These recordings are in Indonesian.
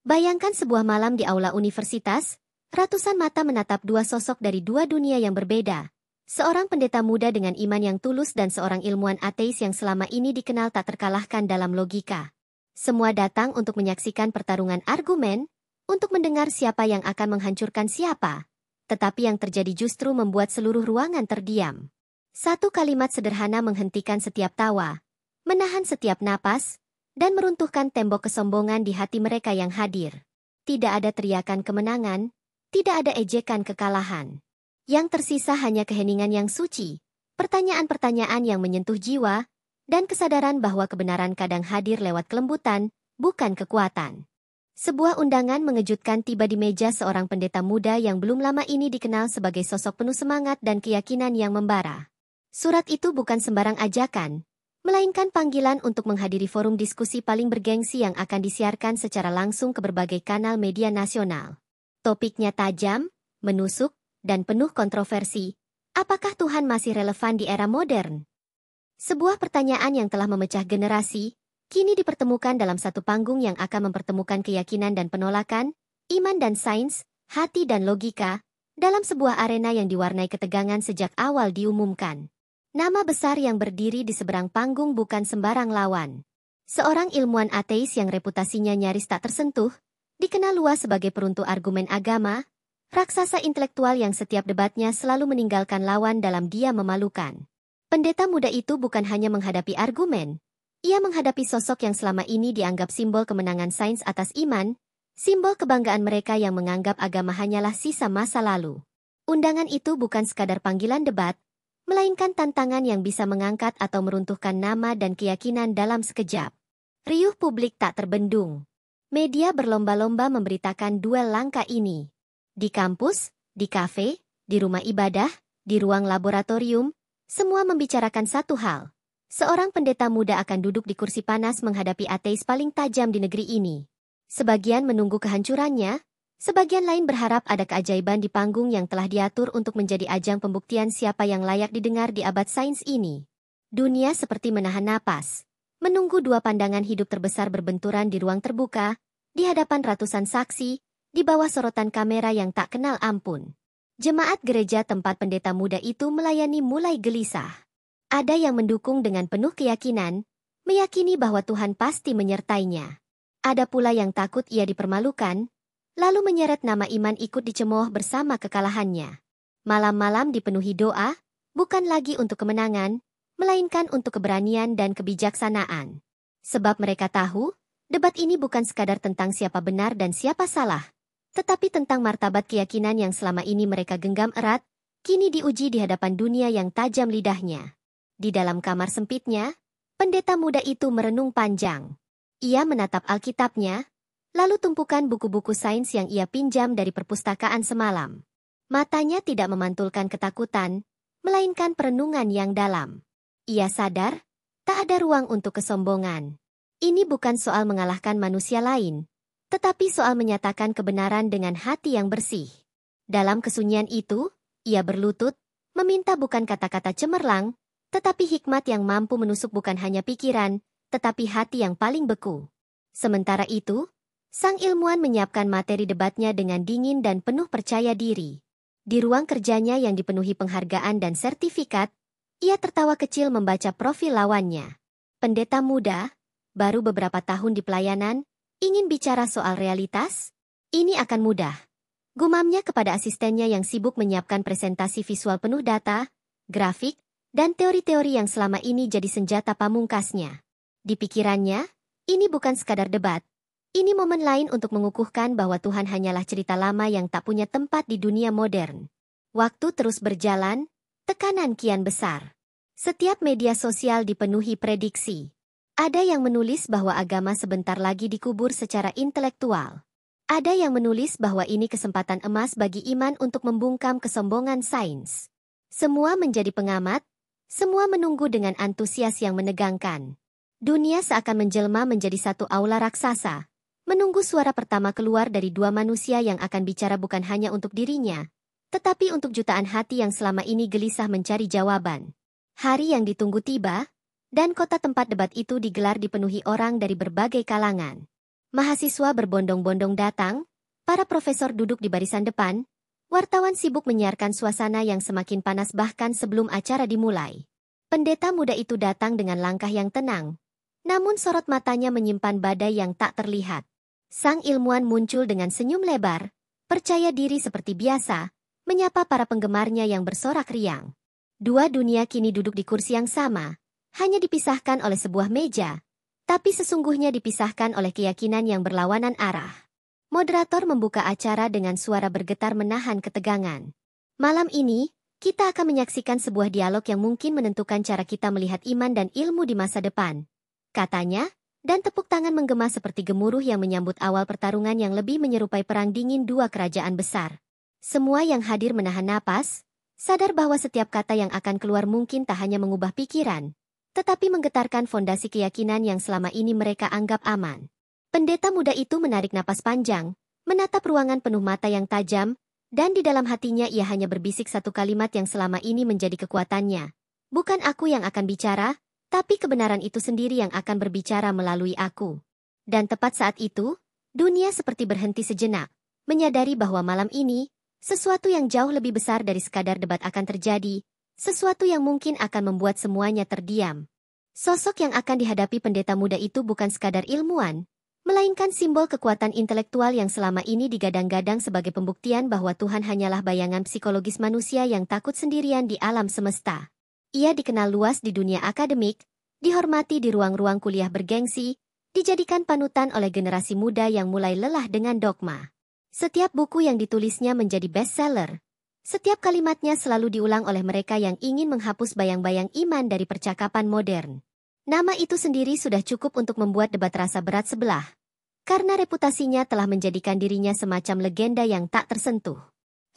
Bayangkan sebuah malam di aula universitas, ratusan mata menatap dua sosok dari dua dunia yang berbeda. Seorang pendeta muda dengan iman yang tulus dan seorang ilmuwan ateis yang selama ini dikenal tak terkalahkan dalam logika. Semua datang untuk menyaksikan pertarungan argumen, untuk mendengar siapa yang akan menghancurkan siapa. Tetapi yang terjadi justru membuat seluruh ruangan terdiam. Satu kalimat sederhana menghentikan setiap tawa, menahan setiap napas, dan meruntuhkan tembok kesombongan di hati mereka yang hadir. Tidak ada teriakan kemenangan, tidak ada ejekan kekalahan. Yang tersisa hanya keheningan yang suci, pertanyaan-pertanyaan yang menyentuh jiwa, dan kesadaran bahwa kebenaran kadang hadir lewat kelembutan, bukan kekuatan. Sebuah undangan mengejutkan tiba di meja seorang pendeta muda yang belum lama ini dikenal sebagai sosok penuh semangat dan keyakinan yang membara. Surat itu bukan sembarang ajakan, melainkan panggilan untuk menghadiri forum diskusi paling bergengsi yang akan disiarkan secara langsung ke berbagai kanal media nasional. Topiknya tajam, menusuk, dan penuh kontroversi. Apakah Tuhan masih relevan di era modern? Sebuah pertanyaan yang telah memecah generasi, kini dipertemukan dalam satu panggung yang akan mempertemukan keyakinan dan penolakan, iman dan sains, hati dan logika, dalam sebuah arena yang diwarnai ketegangan sejak awal diumumkan. Nama besar yang berdiri di seberang panggung bukan sembarang lawan. Seorang ilmuwan ateis yang reputasinya nyaris tak tersentuh, dikenal luas sebagai peruntuk argumen agama, raksasa intelektual yang setiap debatnya selalu meninggalkan lawan dalam diam memalukan. Pendeta muda itu bukan hanya menghadapi argumen, ia menghadapi sosok yang selama ini dianggap simbol kemenangan sains atas iman, simbol kebanggaan mereka yang menganggap agama hanyalah sisa masa lalu. Undangan itu bukan sekadar panggilan debat, melainkan tantangan yang bisa mengangkat atau meruntuhkan nama dan keyakinan dalam sekejap. Riuh publik tak terbendung. Media berlomba-lomba memberitakan duel langka ini. Di kampus, di kafe, di rumah ibadah, di ruang laboratorium, semua membicarakan satu hal. Seorang pendeta muda akan duduk di kursi panas menghadapi ateis paling tajam di negeri ini. Sebagian menunggu kehancurannya, sebagian lain berharap ada keajaiban di panggung yang telah diatur untuk menjadi ajang pembuktian siapa yang layak didengar di abad sains ini. Dunia seperti menahan napas, menunggu dua pandangan hidup terbesar berbenturan di ruang terbuka, di hadapan ratusan saksi, di bawah sorotan kamera yang tak kenal ampun. Jemaat gereja tempat pendeta muda itu melayani mulai gelisah. Ada yang mendukung dengan penuh keyakinan, meyakini bahwa Tuhan pasti menyertainya. Ada pula yang takut ia dipermalukan, lalu menyeret nama iman ikut dicemooh bersama kekalahannya. Malam-malam dipenuhi doa, bukan lagi untuk kemenangan, melainkan untuk keberanian dan kebijaksanaan. Sebab mereka tahu, debat ini bukan sekadar tentang siapa benar dan siapa salah, tetapi tentang martabat keyakinan yang selama ini mereka genggam erat, kini diuji di hadapan dunia yang tajam lidahnya. Di dalam kamar sempitnya, pendeta muda itu merenung panjang. Ia menatap Alkitabnya, lalu tumpukan buku-buku sains yang ia pinjam dari perpustakaan semalam. Matanya tidak memantulkan ketakutan, melainkan perenungan yang dalam. Ia sadar, tak ada ruang untuk kesombongan. Ini bukan soal mengalahkan manusia lain, tetapi soal menyatakan kebenaran dengan hati yang bersih. Dalam kesunyian itu, ia berlutut, meminta bukan kata-kata cemerlang, tetapi hikmat yang mampu menusuk bukan hanya pikiran, tetapi hati yang paling beku. Sementara itu, sang ilmuwan menyiapkan materi debatnya dengan dingin dan penuh percaya diri. Di ruang kerjanya yang dipenuhi penghargaan dan sertifikat, ia tertawa kecil membaca profil lawannya. Pendeta muda, baru beberapa tahun di pelayanan, ingin bicara soal realitas? Ini akan mudah. Gumamnya kepada asistennya yang sibuk menyiapkan presentasi visual penuh data, grafik, dan teori-teori yang selama ini jadi senjata pamungkasnya. Di pikirannya, ini bukan sekadar debat. Ini momen lain untuk mengukuhkan bahwa Tuhan hanyalah cerita lama yang tak punya tempat di dunia modern. Waktu terus berjalan, tekanan kian besar. Setiap media sosial dipenuhi prediksi. Ada yang menulis bahwa agama sebentar lagi dikubur secara intelektual. Ada yang menulis bahwa ini kesempatan emas bagi iman untuk membungkam kesombongan sains. Semua menjadi pengamat, semua menunggu dengan antusias yang menegangkan. Dunia seakan menjelma menjadi satu aula raksasa, menunggu suara pertama keluar dari dua manusia yang akan bicara bukan hanya untuk dirinya, tetapi untuk jutaan hati yang selama ini gelisah mencari jawaban. Hari yang ditunggu tiba, dan kota tempat debat itu digelar dipenuhi orang dari berbagai kalangan. Mahasiswa berbondong-bondong datang, para profesor duduk di barisan depan, wartawan sibuk menyiarkan suasana yang semakin panas bahkan sebelum acara dimulai. Pendeta muda itu datang dengan langkah yang tenang, namun sorot matanya menyimpan badai yang tak terlihat. Sang ilmuwan muncul dengan senyum lebar, percaya diri seperti biasa, menyapa para penggemarnya yang bersorak riang. Dua dunia kini duduk di kursi yang sama, hanya dipisahkan oleh sebuah meja, tapi sesungguhnya dipisahkan oleh keyakinan yang berlawanan arah. Moderator membuka acara dengan suara bergetar menahan ketegangan. Malam ini, kita akan menyaksikan sebuah dialog yang mungkin menentukan cara kita melihat iman dan ilmu di masa depan, katanya, dan tepuk tangan menggema seperti gemuruh yang menyambut awal pertarungan yang lebih menyerupai perang dingin dua kerajaan besar. Semua yang hadir menahan napas, sadar bahwa setiap kata yang akan keluar mungkin tak hanya mengubah pikiran, tetapi menggetarkan fondasi keyakinan yang selama ini mereka anggap aman. Pendeta muda itu menarik napas panjang, menatap ruangan penuh mata yang tajam, dan di dalam hatinya ia hanya berbisik satu kalimat yang selama ini menjadi kekuatannya. Bukan aku yang akan bicara, tapi kebenaran itu sendiri yang akan berbicara melalui aku. Dan tepat saat itu, dunia seperti berhenti sejenak, menyadari bahwa malam ini, sesuatu yang jauh lebih besar dari sekadar debat akan terjadi, sesuatu yang mungkin akan membuat semuanya terdiam. Sosok yang akan dihadapi pendeta muda itu bukan sekadar ilmuwan, melainkan simbol kekuatan intelektual yang selama ini digadang-gadang sebagai pembuktian bahwa Tuhan hanyalah bayangan psikologis manusia yang takut sendirian di alam semesta. Ia dikenal luas di dunia akademik, dihormati di ruang-ruang kuliah bergengsi, dijadikan panutan oleh generasi muda yang mulai lelah dengan dogma. Setiap buku yang ditulisnya menjadi bestseller. Setiap kalimatnya selalu diulang oleh mereka yang ingin menghapus bayang-bayang iman dari percakapan modern. Nama itu sendiri sudah cukup untuk membuat debat rasa berat sebelah, karena reputasinya telah menjadikan dirinya semacam legenda yang tak tersentuh.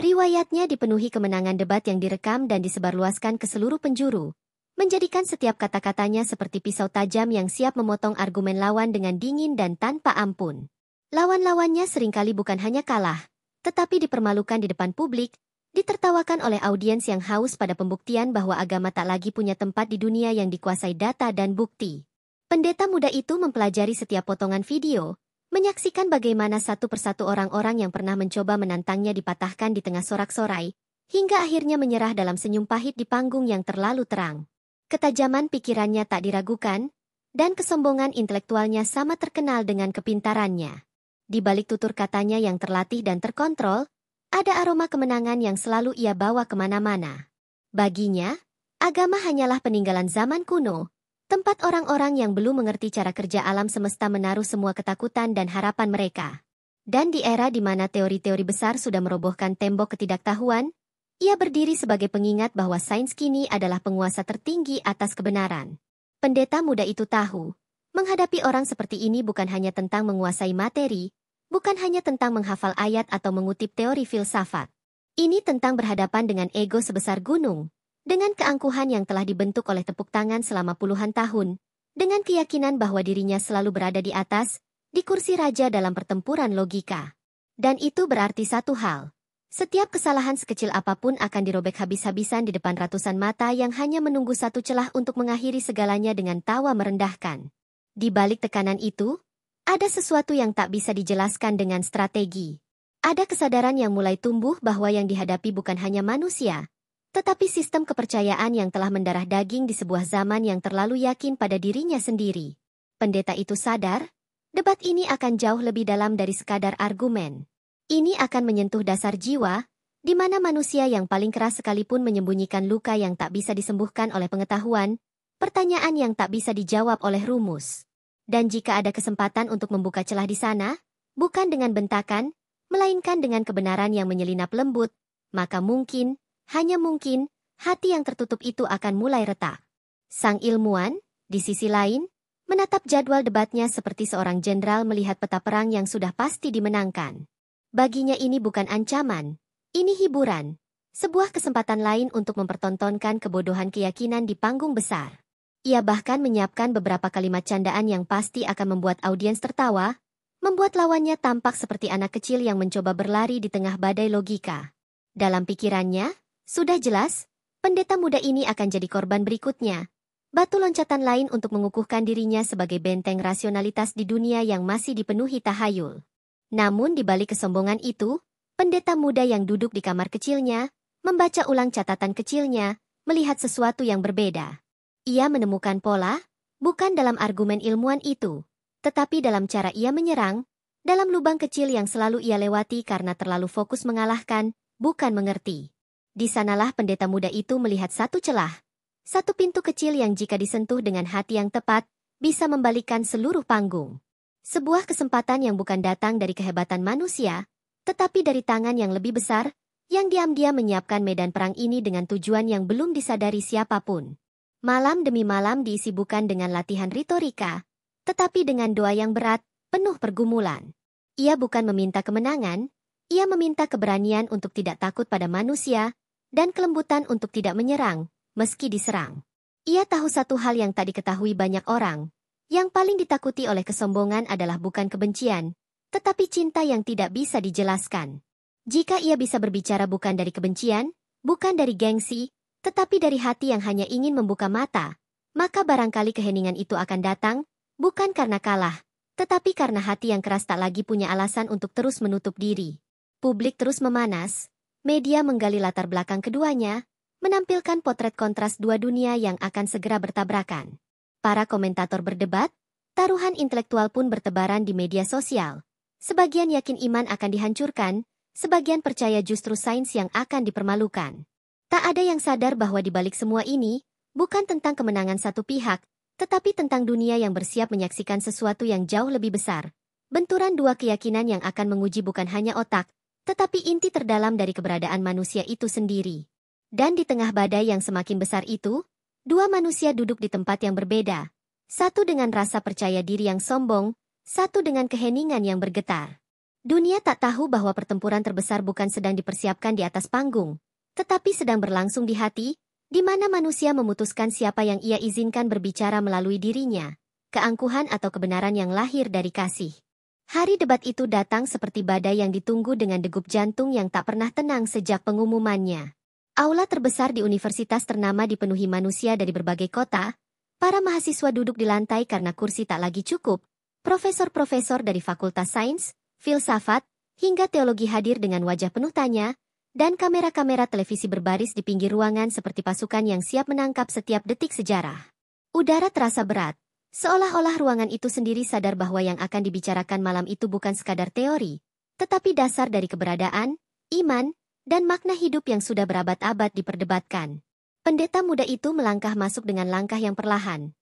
Riwayatnya dipenuhi kemenangan debat yang direkam dan disebarluaskan ke seluruh penjuru, menjadikan setiap kata-katanya seperti pisau tajam yang siap memotong argumen lawan dengan dingin dan tanpa ampun. Lawan-lawannya seringkali bukan hanya kalah, tetapi dipermalukan di depan publik, ditertawakan oleh audiens yang haus pada pembuktian bahwa agama tak lagi punya tempat di dunia yang dikuasai data dan bukti. Pendeta muda itu mempelajari setiap potongan video, menyaksikan bagaimana satu persatu orang-orang yang pernah mencoba menantangnya dipatahkan di tengah sorak-sorai, hingga akhirnya menyerah dalam senyum pahit di panggung yang terlalu terang. Ketajaman pikirannya tak diragukan, dan kesombongan intelektualnya sama terkenal dengan kepintarannya. Di balik tutur katanya yang terlatih dan terkontrol, ada aroma kemenangan yang selalu ia bawa kemana-mana. Baginya, agama hanyalah peninggalan zaman kuno, tempat orang-orang yang belum mengerti cara kerja alam semesta menaruh semua ketakutan dan harapan mereka. Dan di era di mana teori-teori besar sudah merobohkan tembok ketidaktahuan, ia berdiri sebagai pengingat bahwa sains kini adalah penguasa tertinggi atas kebenaran. Pendeta muda itu tahu, menghadapi orang seperti ini bukan hanya tentang menguasai materi, bukan hanya tentang menghafal ayat atau mengutip teori filsafat. Ini tentang berhadapan dengan ego sebesar gunung, dengan keangkuhan yang telah dibentuk oleh tepuk tangan selama puluhan tahun, dengan keyakinan bahwa dirinya selalu berada di atas, di kursi raja dalam pertempuran logika. Dan itu berarti satu hal. Setiap kesalahan sekecil apapun akan dirobek habis-habisan di depan ratusan mata yang hanya menunggu satu celah untuk mengakhiri segalanya dengan tawa merendahkan. Di balik tekanan itu, ada sesuatu yang tak bisa dijelaskan dengan strategi. Ada kesadaran yang mulai tumbuh bahwa yang dihadapi bukan hanya manusia, tetapi sistem kepercayaan yang telah mendarah daging di sebuah zaman yang terlalu yakin pada dirinya sendiri. Pendeta itu sadar, debat ini akan jauh lebih dalam dari sekadar argumen. Ini akan menyentuh dasar jiwa, di mana manusia yang paling keras sekalipun menyembunyikan luka yang tak bisa disembuhkan oleh pengetahuan, pertanyaan yang tak bisa dijawab oleh rumus. Dan jika ada kesempatan untuk membuka celah di sana, bukan dengan bentakan, melainkan dengan kebenaran yang menyelinap lembut, maka mungkin, hanya mungkin, hati yang tertutup itu akan mulai retak. Sang ilmuwan, di sisi lain, menatap jadwal debatnya seperti seorang jenderal melihat peta perang yang sudah pasti dimenangkan. Baginya ini bukan ancaman, ini hiburan, sebuah kesempatan lain untuk mempertontonkan kebodohan keyakinan di panggung besar. Ia bahkan menyiapkan beberapa kalimat candaan yang pasti akan membuat audiens tertawa, membuat lawannya tampak seperti anak kecil yang mencoba berlari di tengah badai logika. Dalam pikirannya, sudah jelas, pendeta muda ini akan jadi korban berikutnya, batu loncatan lain untuk mengukuhkan dirinya sebagai benteng rasionalitas di dunia yang masih dipenuhi tahayul. Namun di balik kesombongan itu, pendeta muda yang duduk di kamar kecilnya, membaca ulang catatan kecilnya, melihat sesuatu yang berbeda. Ia menemukan pola, bukan dalam argumen ilmuwan itu, tetapi dalam cara ia menyerang, dalam lubang kecil yang selalu ia lewati karena terlalu fokus mengalahkan, bukan mengerti. Di sanalah pendeta muda itu melihat satu celah. Satu pintu kecil yang jika disentuh dengan hati yang tepat, bisa membalikkan seluruh panggung. Sebuah kesempatan yang bukan datang dari kehebatan manusia, tetapi dari tangan yang lebih besar, yang diam-diam menyiapkan medan perang ini dengan tujuan yang belum disadari siapapun. Malam demi malam diisi bukan dengan latihan retorika, tetapi dengan doa yang berat, penuh pergumulan. Ia bukan meminta kemenangan, ia meminta keberanian untuk tidak takut pada manusia, dan kelembutan untuk tidak menyerang, meski diserang. Ia tahu satu hal yang tak diketahui banyak orang. Yang paling ditakuti oleh kesombongan adalah bukan kebencian, tetapi cinta yang tidak bisa dijelaskan. Jika ia bisa berbicara bukan dari kebencian, bukan dari gengsi, tetapi dari hati yang hanya ingin membuka mata, maka barangkali keheningan itu akan datang, bukan karena kalah, tetapi karena hati yang keras tak lagi punya alasan untuk terus menutup diri. Publik terus memanas, media menggali latar belakang keduanya, menampilkan potret kontras dua dunia yang akan segera bertabrakan. Para komentator berdebat, taruhan intelektual pun bertebaran di media sosial. Sebagian yakin iman akan dihancurkan, sebagian percaya justru sains yang akan dipermalukan. Tak ada yang sadar bahwa di balik semua ini, bukan tentang kemenangan satu pihak, tetapi tentang dunia yang bersiap menyaksikan sesuatu yang jauh lebih besar. Benturan dua keyakinan yang akan menguji bukan hanya otak, tetapi inti terdalam dari keberadaan manusia itu sendiri. Dan di tengah badai yang semakin besar itu, dua manusia duduk di tempat yang berbeda. Satu dengan rasa percaya diri yang sombong, satu dengan keheningan yang bergetar. Dunia tak tahu bahwa pertempuran terbesar bukan sedang dipersiapkan di atas panggung, tetapi sedang berlangsung di hati, di mana manusia memutuskan siapa yang ia izinkan berbicara melalui dirinya, keangkuhan atau kebenaran yang lahir dari kasih. Hari debat itu datang seperti badai yang ditunggu dengan degup jantung yang tak pernah tenang sejak pengumumannya. Aula terbesar di universitas ternama dipenuhi manusia dari berbagai kota, para mahasiswa duduk di lantai karena kursi tak lagi cukup, profesor-profesor dari fakultas sains, filsafat, hingga teologi hadir dengan wajah penuh tanya, dan kamera-kamera televisi berbaris di pinggir ruangan seperti pasukan yang siap menangkap setiap detik sejarah. Udara terasa berat, seolah-olah ruangan itu sendiri sadar bahwa yang akan dibicarakan malam itu bukan sekadar teori, tetapi dasar dari keberadaan, iman, dan makna hidup yang sudah berabad-abad diperdebatkan. Pendeta muda itu melangkah masuk dengan langkah yang perlahan.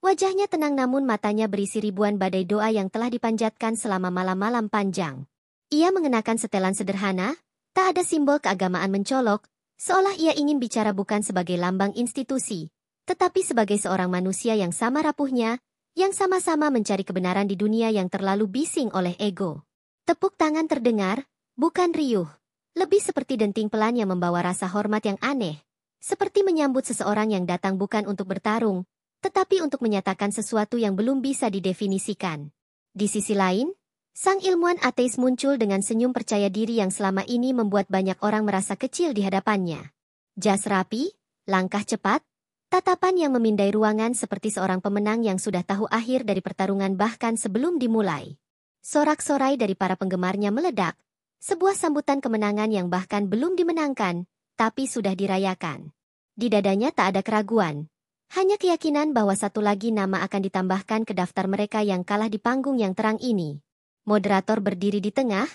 Wajahnya tenang namun matanya berisi ribuan badai doa yang telah dipanjatkan selama malam-malam panjang. Ia mengenakan setelan sederhana, tak ada simbol keagamaan mencolok, seolah ia ingin bicara bukan sebagai lambang institusi, tetapi sebagai seorang manusia yang sama rapuhnya, yang sama-sama mencari kebenaran di dunia yang terlalu bising oleh ego. Tepuk tangan terdengar, bukan riuh, lebih seperti denting pelan yang membawa rasa hormat yang aneh, seperti menyambut seseorang yang datang bukan untuk bertarung, tetapi untuk menyatakan sesuatu yang belum bisa didefinisikan. Di sisi lain, sang ilmuwan ateis muncul dengan senyum percaya diri yang selama ini membuat banyak orang merasa kecil di hadapannya. Jas rapi, langkah cepat, tatapan yang memindai ruangan seperti seorang pemenang yang sudah tahu akhir dari pertarungan bahkan sebelum dimulai. Sorak-sorai dari para penggemarnya meledak, sebuah sambutan kemenangan yang bahkan belum dimenangkan, tapi sudah dirayakan. Di dadanya tak ada keraguan, hanya keyakinan bahwa satu lagi nama akan ditambahkan ke daftar mereka yang kalah di panggung yang terang ini. Moderator berdiri di tengah,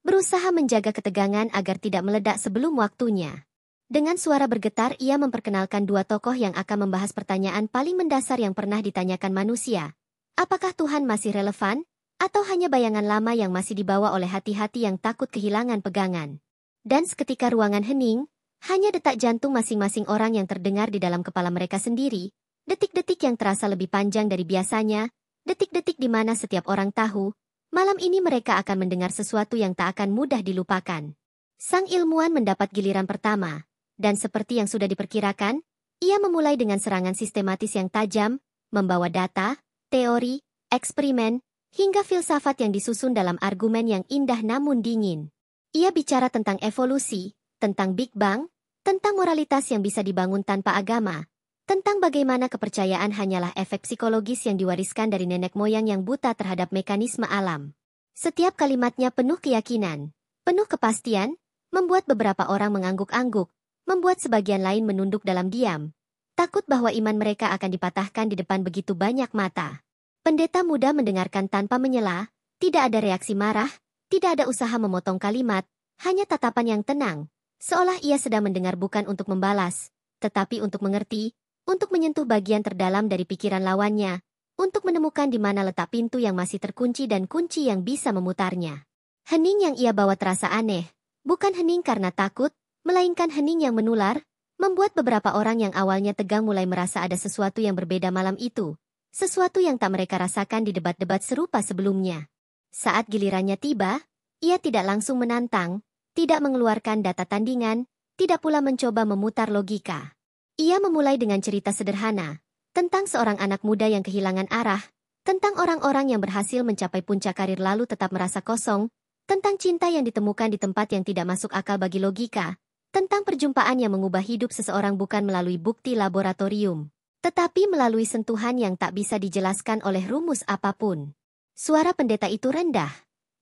berusaha menjaga ketegangan agar tidak meledak sebelum waktunya. Dengan suara bergetar ia memperkenalkan dua tokoh yang akan membahas pertanyaan paling mendasar yang pernah ditanyakan manusia. Apakah Tuhan masih relevan, atau hanya bayangan lama yang masih dibawa oleh hati-hati yang takut kehilangan pegangan? Dan seketika ruangan hening, hanya detak jantung masing-masing orang yang terdengar di dalam kepala mereka sendiri, detik-detik yang terasa lebih panjang dari biasanya, detik-detik di mana setiap orang tahu, malam ini mereka akan mendengar sesuatu yang tak akan mudah dilupakan. Sang ilmuwan mendapat giliran pertama, dan seperti yang sudah diperkirakan, ia memulai dengan serangan sistematis yang tajam, membawa data, teori, eksperimen, hingga filsafat yang disusun dalam argumen yang indah namun dingin. Ia bicara tentang evolusi, tentang Big Bang, tentang moralitas yang bisa dibangun tanpa agama, Tentang bagaimana kepercayaan hanyalah efek psikologis yang diwariskan dari nenek moyang yang buta terhadap mekanisme alam. Setiap kalimatnya penuh keyakinan, penuh kepastian, membuat beberapa orang mengangguk-angguk, membuat sebagian lain menunduk dalam diam, takut bahwa iman mereka akan dipatahkan di depan begitu banyak mata. Pendeta muda mendengarkan tanpa menyela, tidak ada reaksi marah, tidak ada usaha memotong kalimat, hanya tatapan yang tenang, seolah ia sedang mendengar bukan untuk membalas, tetapi untuk mengerti, untuk menyentuh bagian terdalam dari pikiran lawannya, untuk menemukan di mana letak pintu yang masih terkunci dan kunci yang bisa memutarnya. Hening yang ia bawa terasa aneh, bukan hening karena takut, melainkan hening yang menular, membuat beberapa orang yang awalnya tegang mulai merasa ada sesuatu yang berbeda malam itu, sesuatu yang tak mereka rasakan di debat-debat serupa sebelumnya. Saat gilirannya tiba, ia tidak langsung menantang, tidak mengeluarkan data tandingan, tidak pula mencoba memutar logika. Ia memulai dengan cerita sederhana, tentang seorang anak muda yang kehilangan arah, tentang orang-orang yang berhasil mencapai puncak karir lalu tetap merasa kosong, tentang cinta yang ditemukan di tempat yang tidak masuk akal bagi logika, tentang perjumpaan yang mengubah hidup seseorang bukan melalui bukti laboratorium, tetapi melalui sentuhan yang tak bisa dijelaskan oleh rumus apapun. Suara pendeta itu rendah,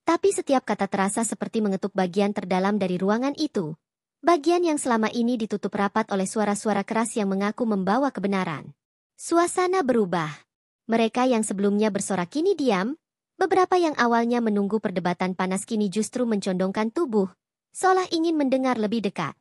tapi setiap kata terasa seperti mengetuk bagian terdalam dari ruangan itu, bagian yang selama ini ditutup rapat oleh suara-suara keras yang mengaku membawa kebenaran. Suasana berubah. Mereka yang sebelumnya bersorak kini diam, beberapa yang awalnya menunggu perdebatan panas kini justru mencondongkan tubuh, seolah ingin mendengar lebih dekat.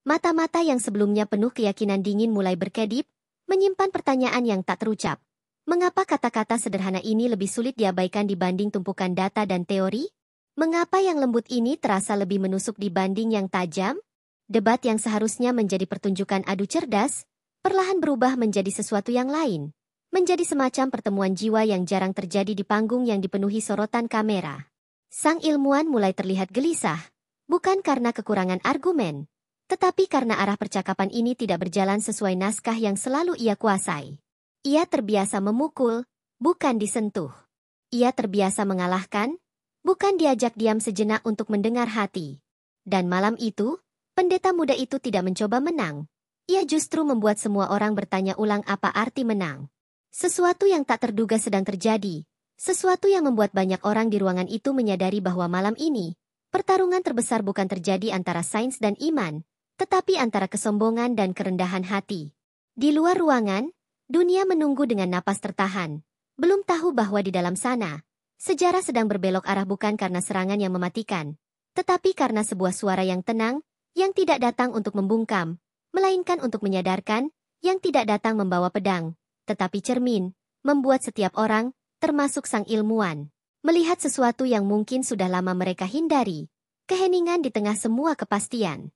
Mata-mata yang sebelumnya penuh keyakinan dingin mulai berkedip, menyimpan pertanyaan yang tak terucap. Mengapa kata-kata sederhana ini lebih sulit diabaikan dibanding tumpukan data dan teori? Mengapa yang lembut ini terasa lebih menusuk dibanding yang tajam? Debat yang seharusnya menjadi pertunjukan adu cerdas, perlahan berubah menjadi sesuatu yang lain, menjadi semacam pertemuan jiwa yang jarang terjadi di panggung yang dipenuhi sorotan kamera. Sang ilmuwan mulai terlihat gelisah, bukan karena kekurangan argumen, tetapi karena arah percakapan ini tidak berjalan sesuai naskah yang selalu ia kuasai. Ia terbiasa memukul, bukan disentuh. Ia terbiasa mengalahkan, bukan diajak diam sejenak untuk mendengar hati. Dan malam itu, pendeta muda itu tidak mencoba menang. Ia justru membuat semua orang bertanya ulang apa arti menang. Sesuatu yang tak terduga sedang terjadi. Sesuatu yang membuat banyak orang di ruangan itu menyadari bahwa malam ini, pertarungan terbesar bukan terjadi antara sains dan iman, tetapi antara kesombongan dan kerendahan hati. Di luar ruangan, dunia menunggu dengan napas tertahan. Belum tahu bahwa di dalam sana, sejarah sedang berbelok arah bukan karena serangan yang mematikan, tetapi karena sebuah suara yang tenang, yang tidak datang untuk membungkam, melainkan untuk menyadarkan, yang tidak datang membawa pedang, tetapi cermin, membuat setiap orang, termasuk sang ilmuwan, melihat sesuatu yang mungkin sudah lama mereka hindari, keheningan di tengah semua kepastian.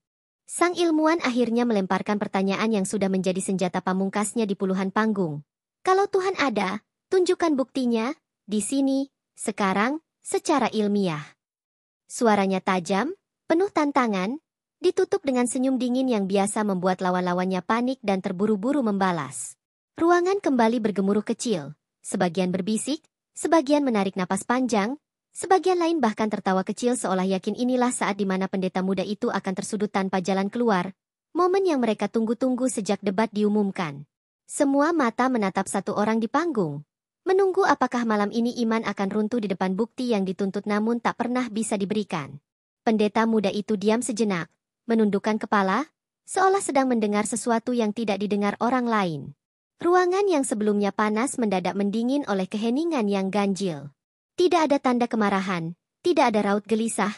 Sang ilmuwan akhirnya melemparkan pertanyaan yang sudah menjadi senjata pamungkasnya di puluhan panggung. Kalau Tuhan ada, tunjukkan buktinya, di sini, sekarang, secara ilmiah. Suaranya tajam, penuh tantangan, ditutup dengan senyum dingin yang biasa membuat lawan-lawannya panik dan terburu-buru membalas. Ruangan kembali bergemuruh kecil, sebagian berbisik, sebagian menarik napas panjang, sebagian lain bahkan tertawa kecil seolah yakin inilah saat di mana pendeta muda itu akan tersudut tanpa jalan keluar, momen yang mereka tunggu-tunggu sejak debat diumumkan. Semua mata menatap satu orang di panggung, menunggu apakah malam ini iman akan runtuh di depan bukti yang dituntut namun tak pernah bisa diberikan. Pendeta muda itu diam sejenak, menundukkan kepala, seolah sedang mendengar sesuatu yang tidak didengar orang lain. Ruangan yang sebelumnya panas mendadak mendingin oleh keheningan yang ganjil. Tidak ada tanda kemarahan, tidak ada raut gelisah,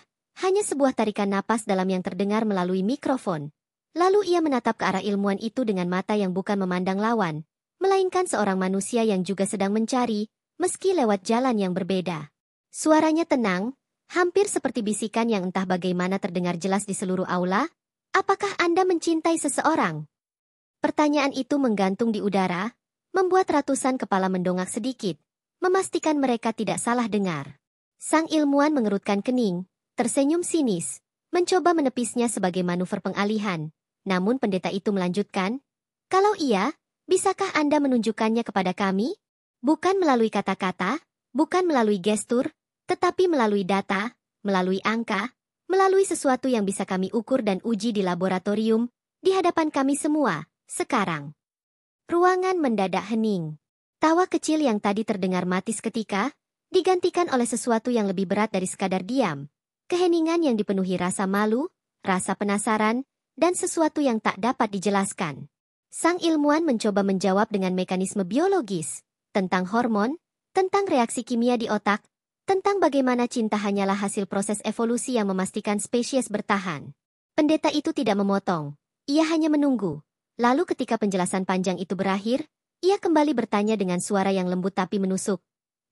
hanya sebuah tarikan napas dalam yang terdengar melalui mikrofon. Lalu ia menatap ke arah ilmuwan itu dengan mata yang bukan memandang lawan, melainkan seorang manusia yang juga sedang mencari, meski lewat jalan yang berbeda. Suaranya tenang, hampir seperti bisikan yang entah bagaimana terdengar jelas di seluruh aula. Apakah Anda mencintai seseorang? Pertanyaan itu menggantung di udara, membuat ratusan kepala mendongak sedikit, memastikan mereka tidak salah dengar. Sang ilmuwan mengerutkan kening, tersenyum sinis, mencoba menepisnya sebagai manuver pengalihan. Namun pendeta itu melanjutkan, "Kalau iya, bisakah Anda menunjukkannya kepada kami? Bukan melalui kata-kata, bukan melalui gestur, tetapi melalui data, melalui angka, melalui sesuatu yang bisa kami ukur dan uji di laboratorium, di hadapan kami semua, sekarang." Ruangan mendadak hening. Tawa kecil yang tadi terdengar mati seketika, digantikan oleh sesuatu yang lebih berat dari sekadar diam. Keheningan yang dipenuhi rasa malu, rasa penasaran, dan sesuatu yang tak dapat dijelaskan. Sang ilmuwan mencoba menjawab dengan mekanisme biologis, tentang hormon, tentang reaksi kimia di otak, tentang bagaimana cinta hanyalah hasil proses evolusi yang memastikan spesies bertahan. Pendeta itu tidak memotong, ia hanya menunggu. Lalu ketika penjelasan panjang itu berakhir, ia kembali bertanya dengan suara yang lembut tapi menusuk.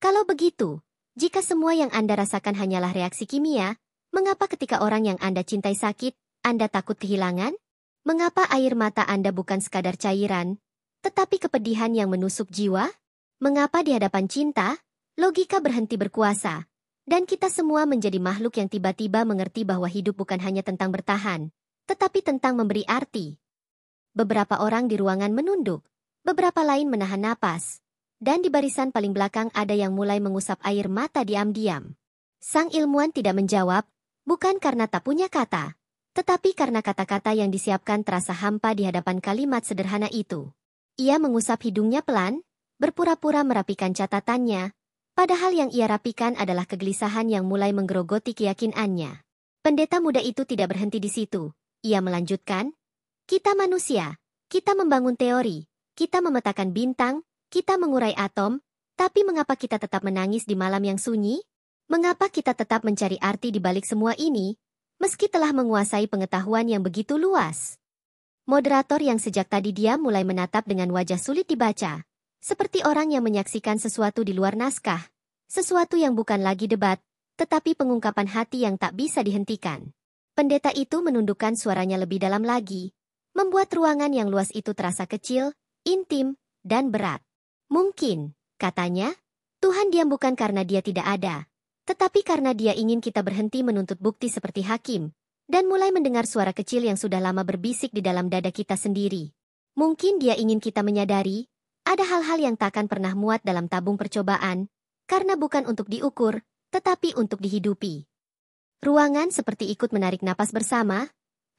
Kalau begitu, jika semua yang Anda rasakan hanyalah reaksi kimia, mengapa ketika orang yang Anda cintai sakit, Anda takut kehilangan? Mengapa air mata Anda bukan sekadar cairan, tetapi kepedihan yang menusuk jiwa? Mengapa di hadapan cinta, logika berhenti berkuasa, dan kita semua menjadi makhluk yang tiba-tiba mengerti bahwa hidup bukan hanya tentang bertahan, tetapi tentang memberi arti? Beberapa orang di ruangan menunduk, beberapa lain menahan napas, dan di barisan paling belakang ada yang mulai mengusap air mata diam-diam. Sang ilmuwan tidak menjawab, bukan karena tak punya kata, tetapi karena kata-kata yang disiapkan terasa hampa di hadapan kalimat sederhana itu. Ia mengusap hidungnya pelan, berpura-pura merapikan catatannya, padahal yang ia rapikan adalah kegelisahan yang mulai menggerogoti keyakinannya. Pendeta muda itu tidak berhenti di situ. Ia melanjutkan, kita manusia, kita membangun teori, kita memetakan bintang, kita mengurai atom, tapi mengapa kita tetap menangis di malam yang sunyi? Mengapa kita tetap mencari arti di balik semua ini, meski telah menguasai pengetahuan yang begitu luas? Moderator yang sejak tadi diam mulai menatap dengan wajah sulit dibaca, seperti orang yang menyaksikan sesuatu di luar naskah, sesuatu yang bukan lagi debat, tetapi pengungkapan hati yang tak bisa dihentikan. Pendeta itu menundukkan suaranya lebih dalam lagi, membuat ruangan yang luas itu terasa kecil, intim, dan berat. Mungkin, katanya, Tuhan diam bukan karena dia tidak ada, tetapi karena dia ingin kita berhenti menuntut bukti seperti hakim, dan mulai mendengar suara kecil yang sudah lama berbisik di dalam dada kita sendiri. Mungkin dia ingin kita menyadari, ada hal-hal yang takkan pernah muat dalam tabung percobaan, karena bukan untuk diukur, tetapi untuk dihidupi. Ruangan seperti ikut menarik napas bersama,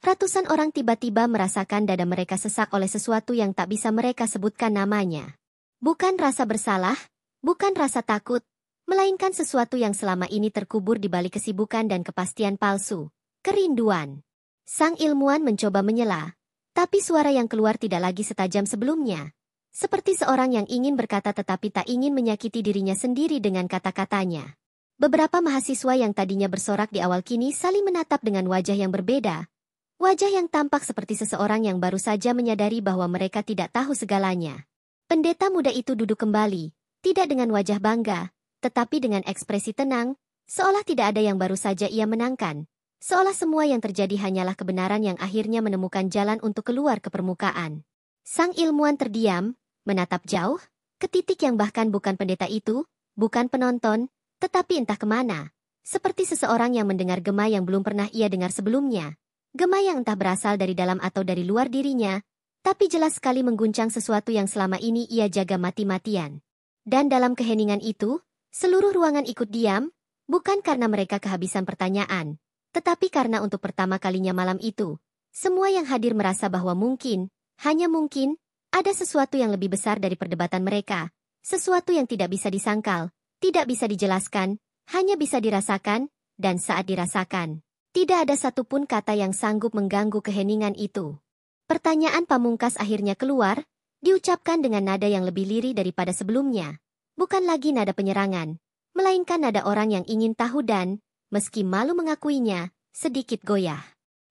ratusan orang tiba-tiba merasakan dada mereka sesak oleh sesuatu yang tak bisa mereka sebutkan namanya. Bukan rasa bersalah, bukan rasa takut, melainkan sesuatu yang selama ini terkubur di balik kesibukan dan kepastian palsu, kerinduan. Sang ilmuwan mencoba menyela, tapi suara yang keluar tidak lagi setajam sebelumnya. Seperti seorang yang ingin berkata tetapi tak ingin menyakiti dirinya sendiri dengan kata-katanya. Beberapa mahasiswa yang tadinya bersorak di awal kini saling menatap dengan wajah yang berbeda. Wajah yang tampak seperti seseorang yang baru saja menyadari bahwa mereka tidak tahu segalanya. Pendeta muda itu duduk kembali, tidak dengan wajah bangga, tetapi dengan ekspresi tenang, seolah tidak ada yang baru saja ia menangkan, seolah semua yang terjadi hanyalah kebenaran yang akhirnya menemukan jalan untuk keluar ke permukaan. Sang ilmuwan terdiam, menatap jauh, ke titik yang bahkan bukan pendeta itu, bukan penonton, tetapi entah kemana, seperti seseorang yang mendengar gema yang belum pernah ia dengar sebelumnya. Gema yang entah berasal dari dalam atau dari luar dirinya, tapi jelas sekali mengguncang sesuatu yang selama ini ia jaga mati-matian. Dan dalam keheningan itu, seluruh ruangan ikut diam, bukan karena mereka kehabisan pertanyaan, tetapi karena untuk pertama kalinya malam itu, semua yang hadir merasa bahwa mungkin, hanya mungkin, ada sesuatu yang lebih besar dari perdebatan mereka, sesuatu yang tidak bisa disangkal, tidak bisa dijelaskan, hanya bisa dirasakan, dan saat dirasakan, tidak ada satupun kata yang sanggup mengganggu keheningan itu. Pertanyaan pamungkas akhirnya keluar, diucapkan dengan nada yang lebih lirih daripada sebelumnya. Bukan lagi nada penyerangan, melainkan nada orang yang ingin tahu dan, meski malu mengakuinya, sedikit goyah.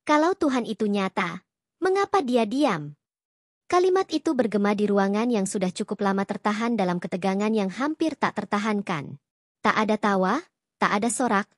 Kalau Tuhan itu nyata, mengapa dia diam? Kalimat itu bergema di ruangan yang sudah cukup lama tertahan dalam ketegangan yang hampir tak tertahankan. Tak ada tawa, tak ada sorak,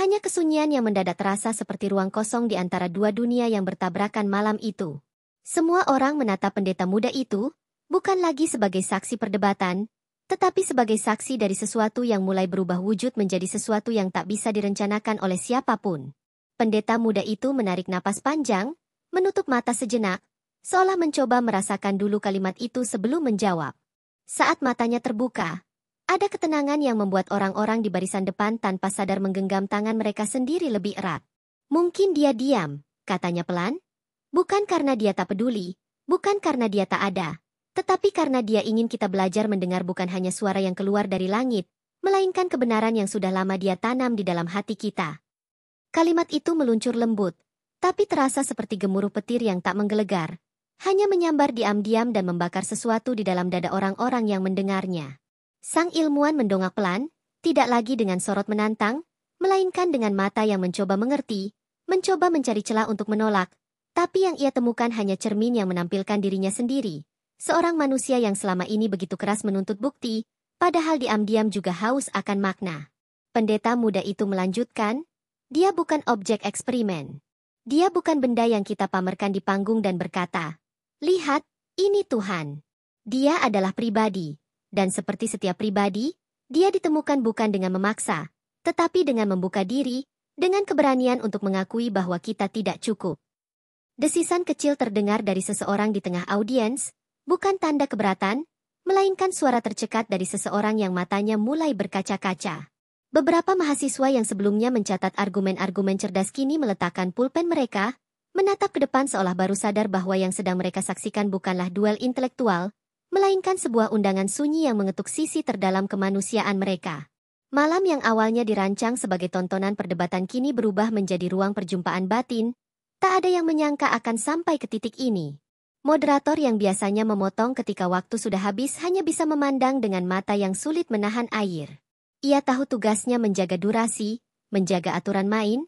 hanya kesunyian yang mendadak terasa seperti ruang kosong di antara dua dunia yang bertabrakan malam itu. Semua orang menatap pendeta muda itu, bukan lagi sebagai saksi perdebatan, tetapi sebagai saksi dari sesuatu yang mulai berubah wujud menjadi sesuatu yang tak bisa direncanakan oleh siapapun. Pendeta muda itu menarik napas panjang, menutup mata sejenak, seolah mencoba merasakan dulu kalimat itu sebelum menjawab. Saat matanya terbuka, ada ketenangan yang membuat orang-orang di barisan depan tanpa sadar menggenggam tangan mereka sendiri lebih erat. Mungkin dia diam, katanya pelan. Bukan karena dia tak peduli, bukan karena dia tak ada, Tetapi karena dia ingin kita belajar mendengar bukan hanya suara yang keluar dari langit, melainkan kebenaran yang sudah lama dia tanam di dalam hati kita. Kalimat itu meluncur lembut, tapi terasa seperti gemuruh petir yang tak menggelegar, hanya menyambar diam-diam dan membakar sesuatu di dalam dada orang-orang yang mendengarnya. Sang ilmuwan mendongak pelan, tidak lagi dengan sorot menantang, melainkan dengan mata yang mencoba mengerti, mencoba mencari celah untuk menolak, tapi yang ia temukan hanya cermin yang menampilkan dirinya sendiri. Seorang manusia yang selama ini begitu keras menuntut bukti, padahal diam-diam juga haus akan makna. Pendeta muda itu melanjutkan, dia bukan objek eksperimen. Dia bukan benda yang kita pamerkan di panggung dan berkata, lihat, ini Tuhan. Dia adalah pribadi, dan seperti setiap pribadi, dia ditemukan bukan dengan memaksa, tetapi dengan membuka diri, dengan keberanian untuk mengakui bahwa kita tidak cukup. Desisan kecil terdengar dari seseorang di tengah audiens, bukan tanda keberatan, melainkan suara tercekat dari seseorang yang matanya mulai berkaca-kaca. Beberapa mahasiswa yang sebelumnya mencatat argumen-argumen cerdas kini meletakkan pulpen mereka, menatap ke depan seolah baru sadar bahwa yang sedang mereka saksikan bukanlah duel intelektual, melainkan sebuah undangan sunyi yang mengetuk sisi terdalam kemanusiaan mereka. Malam yang awalnya dirancang sebagai tontonan perdebatan kini berubah menjadi ruang perjumpaan batin, tak ada yang menyangka akan sampai ke titik ini. Moderator yang biasanya memotong ketika waktu sudah habis hanya bisa memandang dengan mata yang sulit menahan air. Ia tahu tugasnya menjaga durasi, menjaga aturan main,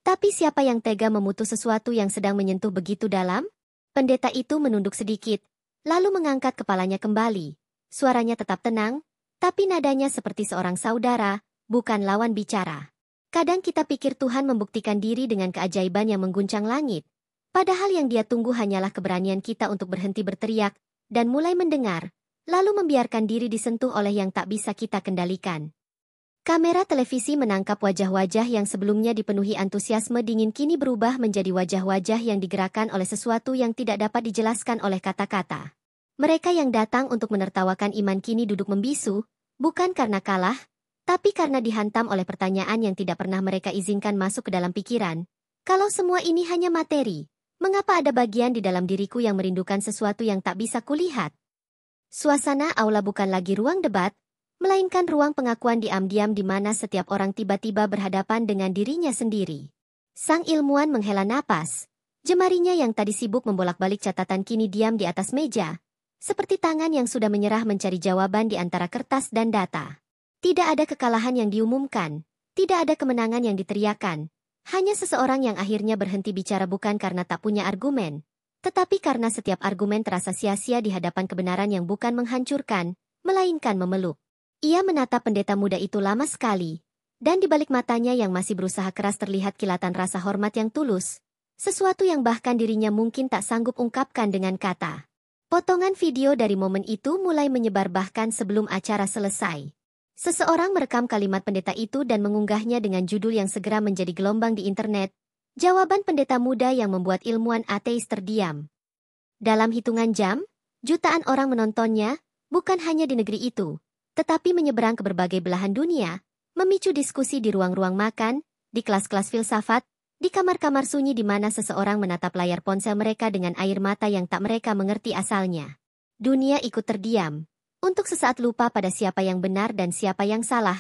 tapi siapa yang tega memutus sesuatu yang sedang menyentuh begitu dalam? Pendeta itu menunduk sedikit, lalu mengangkat kepalanya kembali. Suaranya tetap tenang, tapi nadanya seperti seorang saudara, bukan lawan bicara. Kadang kita pikir Tuhan membuktikan diri dengan keajaiban yang mengguncang langit. Padahal yang dia tunggu hanyalah keberanian kita untuk berhenti berteriak, dan mulai mendengar, lalu membiarkan diri disentuh oleh yang tak bisa kita kendalikan. Kamera televisi menangkap wajah-wajah yang sebelumnya dipenuhi antusiasme dingin kini berubah menjadi wajah-wajah yang digerakkan oleh sesuatu yang tidak dapat dijelaskan oleh kata-kata. Mereka yang datang untuk menertawakan iman kini duduk membisu, bukan karena kalah, tapi karena dihantam oleh pertanyaan yang tidak pernah mereka izinkan masuk ke dalam pikiran. Kalau semua ini hanya materi, mengapa ada bagian di dalam diriku yang merindukan sesuatu yang tak bisa kulihat? Suasana aula bukan lagi ruang debat, melainkan ruang pengakuan diam-diam di mana setiap orang tiba-tiba berhadapan dengan dirinya sendiri. Sang ilmuwan menghela napas. Jemarinya yang tadi sibuk membolak-balik catatan kini diam di atas meja, seperti tangan yang sudah menyerah mencari jawaban di antara kertas dan data. Tidak ada kekalahan yang diumumkan, tidak ada kemenangan yang diteriakan. Hanya seseorang yang akhirnya berhenti bicara bukan karena tak punya argumen, tetapi karena setiap argumen terasa sia-sia di hadapan kebenaran yang bukan menghancurkan, melainkan memeluk. Ia menatap pendeta muda itu lama sekali, dan di balik matanya yang masih berusaha keras terlihat kilatan rasa hormat yang tulus, sesuatu yang bahkan dirinya mungkin tak sanggup ungkapkan dengan kata. Potongan video dari momen itu mulai menyebar bahkan sebelum acara selesai. Seseorang merekam kalimat pendeta itu dan mengunggahnya dengan judul yang segera menjadi gelombang di internet. Jawaban pendeta muda yang membuat ilmuwan ateis terdiam. Dalam hitungan jam, jutaan orang menontonnya, bukan hanya di negeri itu, tetapi menyeberang ke berbagai belahan dunia, memicu diskusi di ruang-ruang makan, di kelas-kelas filsafat, di kamar-kamar sunyi di mana seseorang menatap layar ponsel mereka dengan air mata yang tak mereka mengerti asalnya. Dunia ikut terdiam. Untuk sesaat lupa pada siapa yang benar dan siapa yang salah,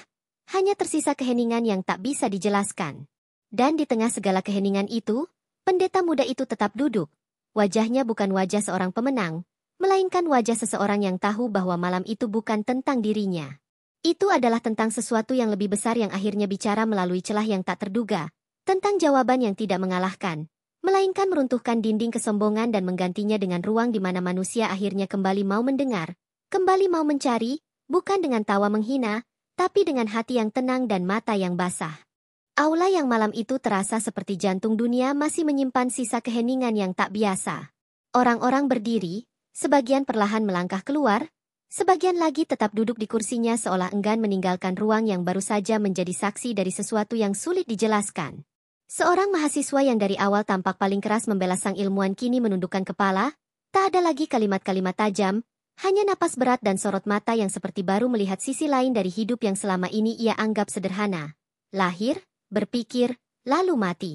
hanya tersisa keheningan yang tak bisa dijelaskan. Dan di tengah segala keheningan itu, pendeta muda itu tetap duduk. Wajahnya bukan wajah seorang pemenang, melainkan wajah seseorang yang tahu bahwa malam itu bukan tentang dirinya. Itu adalah tentang sesuatu yang lebih besar yang akhirnya bicara melalui celah yang tak terduga, tentang jawaban yang tidak mengalahkan, melainkan meruntuhkan dinding kesombongan dan menggantinya dengan ruang di mana manusia akhirnya kembali mau mendengar, kembali mau mencari, bukan dengan tawa menghina, tapi dengan hati yang tenang dan mata yang basah. Aula yang malam itu terasa seperti jantung dunia masih menyimpan sisa keheningan yang tak biasa. Orang-orang berdiri, sebagian perlahan melangkah keluar, sebagian lagi tetap duduk di kursinya seolah enggan meninggalkan ruang yang baru saja menjadi saksi dari sesuatu yang sulit dijelaskan. Seorang mahasiswa yang dari awal tampak paling keras membela sang ilmuwan kini menundukkan kepala, tak ada lagi kalimat-kalimat tajam, hanya napas berat dan sorot mata yang seperti baru melihat sisi lain dari hidup yang selama ini ia anggap sederhana. Lahir, berpikir, lalu mati.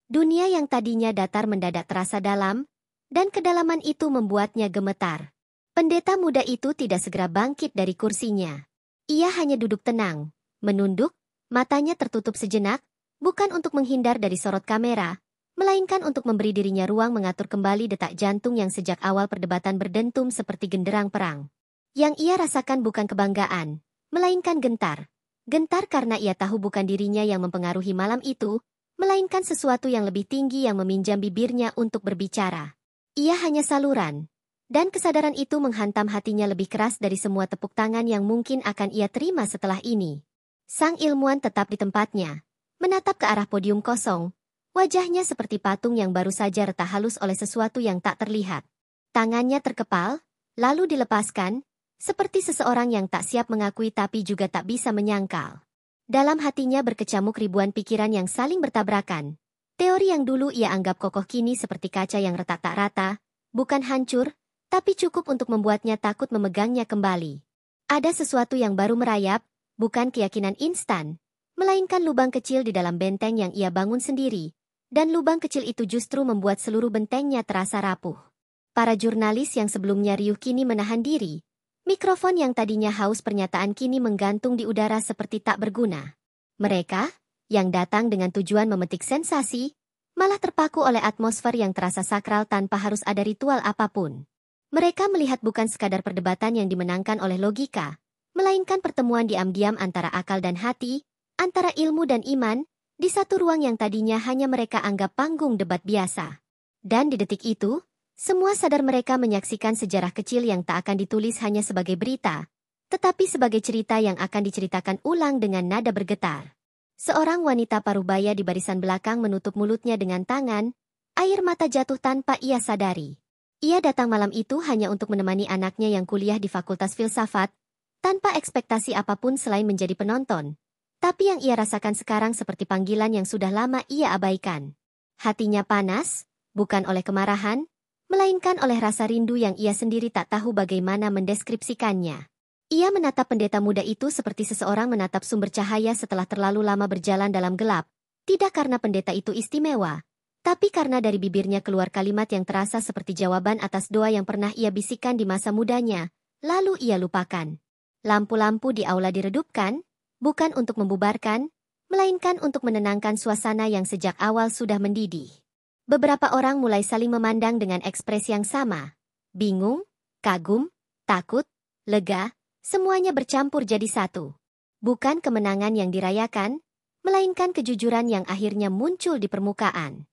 Dunia yang tadinya datar mendadak terasa dalam, dan kedalaman itu membuatnya gemetar. Pendeta muda itu tidak segera bangkit dari kursinya. Ia hanya duduk tenang, menunduk, matanya tertutup sejenak, bukan untuk menghindar dari sorot kamera, melainkan untuk memberi dirinya ruang mengatur kembali detak jantung yang sejak awal perdebatan berdentum seperti genderang perang. Yang ia rasakan bukan kebanggaan, melainkan gentar. Gentar karena ia tahu bukan dirinya yang mempengaruhi malam itu, melainkan sesuatu yang lebih tinggi yang meminjam bibirnya untuk berbicara. Ia hanya saluran. Dan kesadaran itu menghantam hatinya lebih keras dari semua tepuk tangan yang mungkin akan ia terima setelah ini. Sang ilmuwan tetap di tempatnya, menatap ke arah podium kosong, wajahnya seperti patung yang baru saja retak halus oleh sesuatu yang tak terlihat. Tangannya terkepal, lalu dilepaskan, seperti seseorang yang tak siap mengakui tapi juga tak bisa menyangkal. Dalam hatinya berkecamuk ribuan pikiran yang saling bertabrakan. Teori yang dulu ia anggap kokoh kini seperti kaca yang retak tak rata, bukan hancur, tapi cukup untuk membuatnya takut memegangnya kembali. Ada sesuatu yang baru merayap, bukan keyakinan instan, melainkan lubang kecil di dalam benteng yang ia bangun sendiri, dan lubang kecil itu justru membuat seluruh bentengnya terasa rapuh. Para jurnalis yang sebelumnya riuh kini menahan diri. Mikrofon yang tadinya haus pernyataan kini menggantung di udara seperti tak berguna. Mereka, yang datang dengan tujuan memetik sensasi, malah terpaku oleh atmosfer yang terasa sakral tanpa harus ada ritual apapun. Mereka melihat bukan sekadar perdebatan yang dimenangkan oleh logika, melainkan pertemuan diam-diam antara akal dan hati, antara ilmu dan iman, di satu ruang yang tadinya hanya mereka anggap panggung debat biasa. Dan di detik itu, semua sadar mereka menyaksikan sejarah kecil yang tak akan ditulis hanya sebagai berita, tetapi sebagai cerita yang akan diceritakan ulang dengan nada bergetar. Seorang wanita parubaya di barisan belakang menutup mulutnya dengan tangan, air mata jatuh tanpa ia sadari. Ia datang malam itu hanya untuk menemani anaknya yang kuliah di Fakultas Filsafat, tanpa ekspektasi apapun selain menjadi penonton. Tapi yang ia rasakan sekarang seperti panggilan yang sudah lama ia abaikan. Hatinya panas, bukan oleh kemarahan, melainkan oleh rasa rindu yang ia sendiri tak tahu bagaimana mendeskripsikannya. Ia menatap pendeta muda itu seperti seseorang menatap sumber cahaya setelah terlalu lama berjalan dalam gelap, tidak karena pendeta itu istimewa, tapi karena dari bibirnya keluar kalimat yang terasa seperti jawaban atas doa yang pernah ia bisikkan di masa mudanya, lalu ia lupakan. Lampu-lampu di aula diredupkan, bukan untuk membubarkan, melainkan untuk menenangkan suasana yang sejak awal sudah mendidih. Beberapa orang mulai saling memandang dengan ekspresi yang sama. Bingung, kagum, takut, lega, semuanya bercampur jadi satu. Bukan kemenangan yang dirayakan, melainkan kejujuran yang akhirnya muncul di permukaan.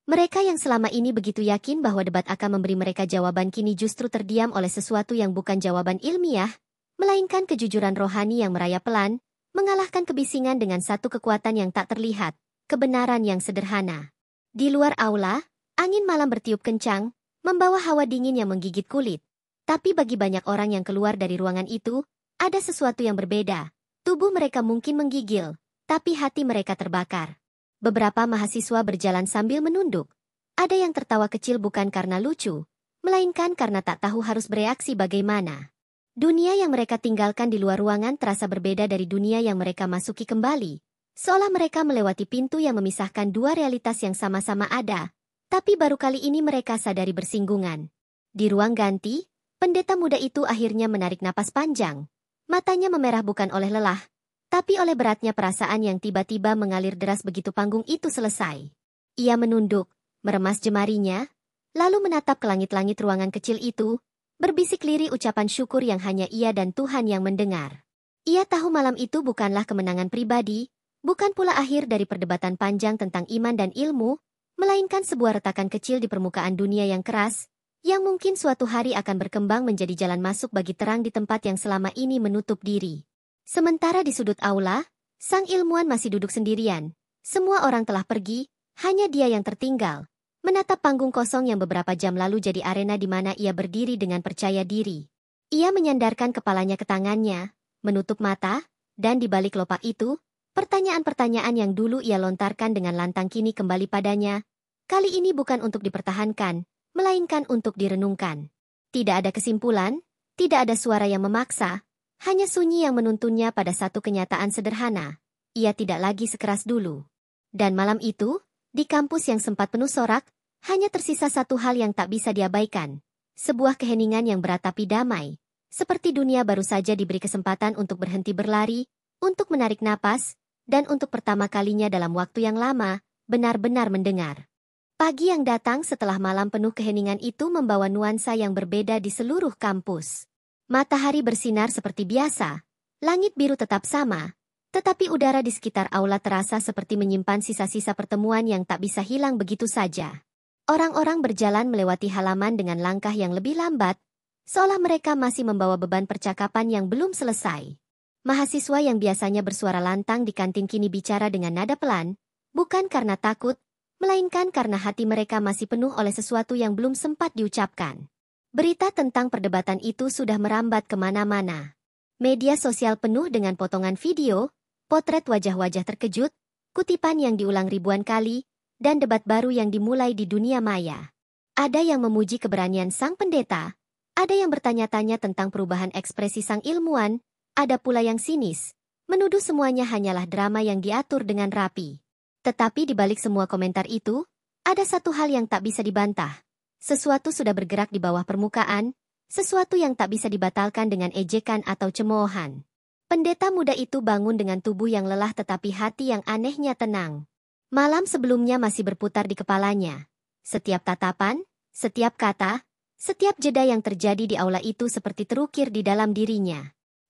Mereka yang selama ini begitu yakin bahwa debat akan memberi mereka jawaban kini justru terdiam oleh sesuatu yang bukan jawaban ilmiah, melainkan kejujuran rohani yang merayap pelan, mengalahkan kebisingan dengan satu kekuatan yang tak terlihat, kebenaran yang sederhana. Di luar aula, angin malam bertiup kencang, membawa hawa dingin yang menggigit kulit. Tapi bagi banyak orang yang keluar dari ruangan itu, ada sesuatu yang berbeda. Tubuh mereka mungkin menggigil, tapi hati mereka terbakar. Beberapa mahasiswa berjalan sambil menunduk. Ada yang tertawa kecil bukan karena lucu, melainkan karena tak tahu harus bereaksi bagaimana. Dunia yang mereka tinggalkan di luar ruangan terasa berbeda dari dunia yang mereka masuki kembali. Seolah mereka melewati pintu yang memisahkan dua realitas yang sama-sama ada, tapi baru kali ini mereka sadari bersinggungan. Di ruang ganti, pendeta muda itu akhirnya menarik napas panjang. Matanya memerah bukan oleh lelah, tapi oleh beratnya perasaan yang tiba-tiba mengalir deras begitu panggung itu selesai. Ia menunduk, meremas jemarinya, lalu menatap ke langit-langit ruangan kecil itu, berbisik lirih ucapan syukur yang hanya ia dan Tuhan yang mendengar. Ia tahu malam itu bukanlah kemenangan pribadi, bukan pula akhir dari perdebatan panjang tentang iman dan ilmu, melainkan sebuah retakan kecil di permukaan dunia yang keras, yang mungkin suatu hari akan berkembang menjadi jalan masuk bagi terang di tempat yang selama ini menutup diri. Sementara di sudut aula, sang ilmuwan masih duduk sendirian. Semua orang telah pergi, hanya dia yang tertinggal, menatap panggung kosong yang beberapa jam lalu jadi arena di mana ia berdiri dengan percaya diri. Ia menyandarkan kepalanya ke tangannya, menutup mata, dan di balik lopak itu, pertanyaan-pertanyaan yang dulu ia lontarkan dengan lantang kini kembali padanya. Kali ini bukan untuk dipertahankan, melainkan untuk direnungkan. Tidak ada kesimpulan, tidak ada suara yang memaksa, hanya sunyi yang menuntunnya pada satu kenyataan sederhana. Ia tidak lagi sekeras dulu. Dan malam itu, di kampus yang sempat penuh sorak, hanya tersisa satu hal yang tak bisa diabaikan. sebuah keheningan yang beratapi damai, seperti dunia baru saja diberi kesempatan untuk berhenti berlari, untuk menarik napas, dan untuk pertama kalinya dalam waktu yang lama, benar-benar mendengar. Pagi yang datang setelah malam penuh keheningan itu membawa nuansa yang berbeda di seluruh kampus. Matahari bersinar seperti biasa, langit biru tetap sama, tetapi udara di sekitar aula terasa seperti menyimpan sisa-sisa pertemuan yang tak bisa hilang begitu saja. Orang-orang berjalan melewati halaman dengan langkah yang lebih lambat, seolah mereka masih membawa beban percakapan yang belum selesai. Mahasiswa yang biasanya bersuara lantang di kantin kini bicara dengan nada pelan, bukan karena takut, melainkan karena hati mereka masih penuh oleh sesuatu yang belum sempat diucapkan. Berita tentang perdebatan itu sudah merambat kemana-mana. Media sosial penuh dengan potongan video, potret wajah-wajah terkejut, kutipan yang diulang ribuan kali, dan debat baru yang dimulai di dunia maya. Ada yang memuji keberanian sang pendeta, ada yang bertanya-tanya tentang perubahan ekspresi sang ilmuwan, ada pula yang sinis, menuduh semuanya hanyalah drama yang diatur dengan rapi. Tetapi di balik semua komentar itu, ada satu hal yang tak bisa dibantah. Sesuatu sudah bergerak di bawah permukaan, sesuatu yang tak bisa dibatalkan dengan ejekan atau cemoohan. Pendeta muda itu bangun dengan tubuh yang lelah tetapi hati yang anehnya tenang. Malam sebelumnya masih berputar di kepalanya. Setiap tatapan, setiap kata, setiap jeda yang terjadi di aula itu seperti terukir di dalam dirinya.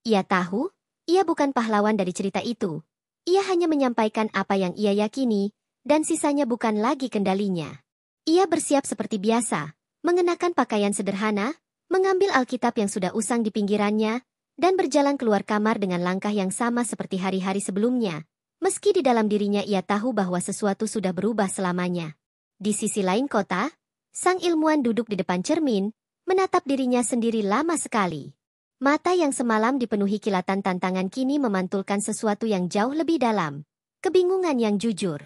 Ia tahu, ia bukan pahlawan dari cerita itu. Ia hanya menyampaikan apa yang ia yakini, dan sisanya bukan lagi kendalinya. Ia bersiap seperti biasa, mengenakan pakaian sederhana, mengambil Alkitab yang sudah usang di pinggirannya, dan berjalan keluar kamar dengan langkah yang sama seperti hari-hari sebelumnya, meski di dalam dirinya ia tahu bahwa sesuatu sudah berubah selamanya. Di sisi lain kota, sang ilmuwan duduk di depan cermin, menatap dirinya sendiri lama sekali. Mata yang semalam dipenuhi kilatan tantangan kini memantulkan sesuatu yang jauh lebih dalam, kebingungan yang jujur.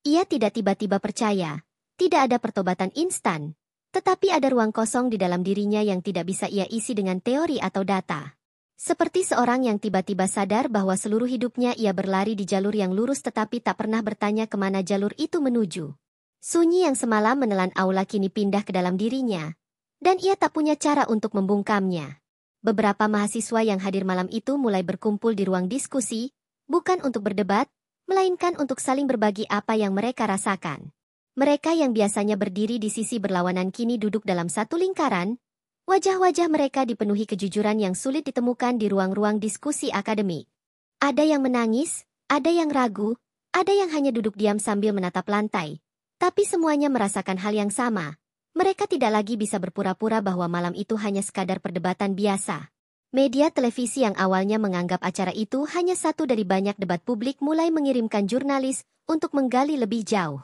Ia tidak tiba-tiba percaya, tidak ada pertobatan instan, tetapi ada ruang kosong di dalam dirinya yang tidak bisa ia isi dengan teori atau data. Seperti seorang yang tiba-tiba sadar bahwa seluruh hidupnya ia berlari di jalur yang lurus tetapi tak pernah bertanya kemana jalur itu menuju. Sunyi yang semalam menelan aula kini pindah ke dalam dirinya, dan ia tak punya cara untuk membungkamnya. Beberapa mahasiswa yang hadir malam itu mulai berkumpul di ruang diskusi, bukan untuk berdebat, melainkan untuk saling berbagi apa yang mereka rasakan. Mereka yang biasanya berdiri di sisi berlawanan kini duduk dalam satu lingkaran. Wajah-wajah mereka dipenuhi kejujuran yang sulit ditemukan di ruang-ruang diskusi akademik. Ada yang menangis, ada yang ragu, ada yang hanya duduk diam sambil menatap lantai. Tapi semuanya merasakan hal yang sama. Mereka tidak lagi bisa berpura-pura bahwa malam itu hanya sekadar perdebatan biasa. Media televisi yang awalnya menganggap acara itu hanya satu dari banyak debat publik mulai mengirimkan jurnalis untuk menggali lebih jauh.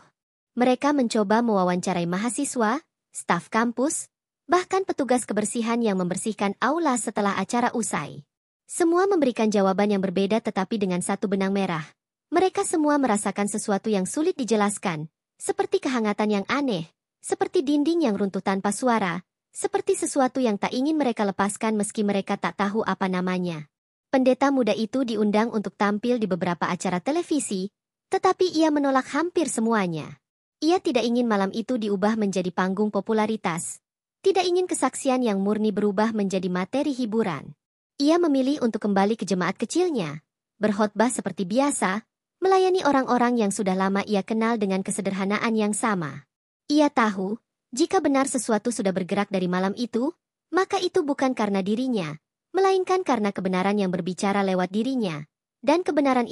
Mereka mencoba mewawancarai mahasiswa, staf kampus, bahkan petugas kebersihan yang membersihkan aula setelah acara usai. Semua memberikan jawaban yang berbeda tetapi dengan satu benang merah. Mereka semua merasakan sesuatu yang sulit dijelaskan, seperti kehangatan yang aneh, seperti dinding yang runtuh tanpa suara, seperti sesuatu yang tak ingin mereka lepaskan meski mereka tak tahu apa namanya. Pendeta muda itu diundang untuk tampil di beberapa acara televisi, tetapi ia menolak hampir semuanya. Ia tidak ingin malam itu diubah menjadi panggung popularitas. Tidak ingin kesaksian yang murni berubah menjadi materi hiburan. Ia memilih untuk kembali ke jemaat kecilnya, berkhotbah seperti biasa, melayani orang-orang yang sudah lama ia kenal dengan kesederhanaan yang sama. Ia tahu, jika benar sesuatu sudah bergerak dari malam itu, maka itu bukan karena dirinya, melainkan karena kebenaran yang berbicara lewat dirinya, dan kebenaran itu